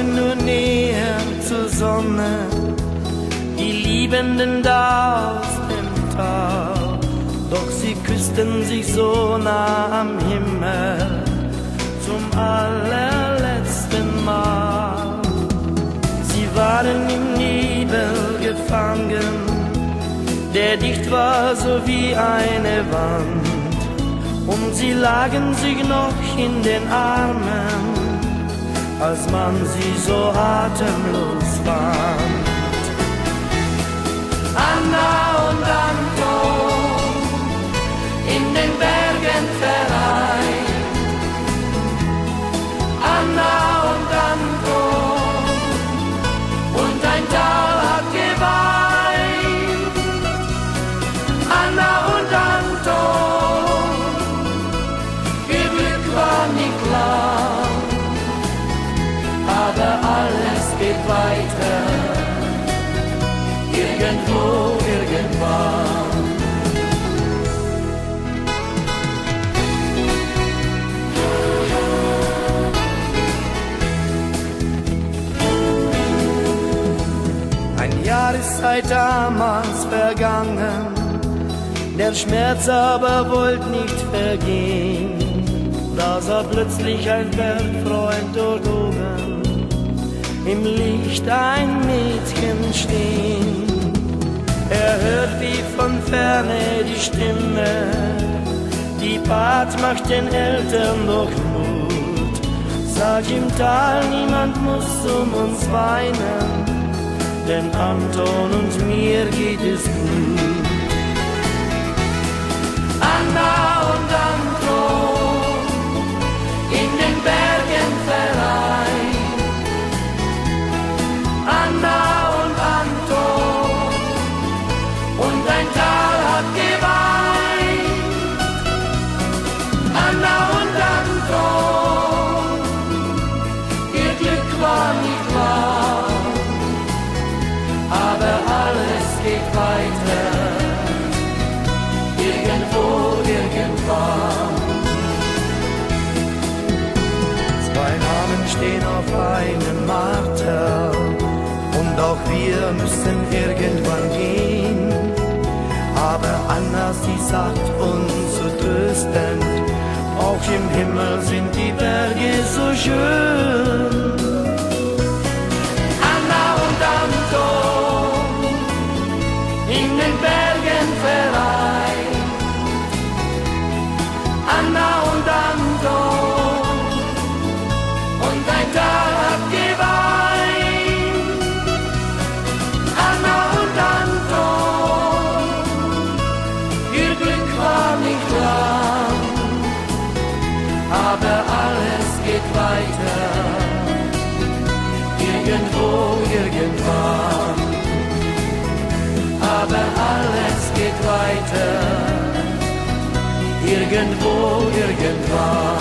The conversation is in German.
wollten nur näher zur Sonne, die Liebenden da aus dem Tal. Doch sie küssten sich so nah am Himmel zum allerletzten Mal. Sie waren im Nebel gefangen, der dicht war so wie eine Wand, und sie lagen sich noch in den Armen, als man sie so atemlos fand. Anna und Anton in den Bergen vereint. Anna und Anton, und ein Tal hat geweint. Anna und Anton, ihr Glück war nicht lang, aber alles geht weiter, irgendwo, irgendwann. Ein Jahr ist seit damals vergangen, der Schmerz aber wollte nicht vergehen. Da sah plötzlich ein Bergfreund dort oben im Licht ein Mädchen stehen. Er hört wie von ferne die Stimme, die Bat macht den Eltern doch Mut. Sag im Tal, niemand muss um uns weinen, denn Anton und mir geht es gut. Anna und Anton in den Bergen vereint. Anna und Anton, und ein Tal hat geweint. Anna und Anton, ihr Glück war nicht wahr, aber alles geht weiter, irgendwo, irgendwann. Zwei Namen stehen auf einem Marter, und auch wir müssen irgendwann gehen. Aber Anna, sie sagt uns so tröstend, auch im Himmel sind die Berge so schön. Anna und Anton in den Bergen vereint. Anna und Anton, und ein Tal hat geweint. Anna und Anton, ihr Glück war nicht lang, aber alles geht weiter, irgendwo, irgendwann. Aber alles geht weiter, irgendwo, irgendwann.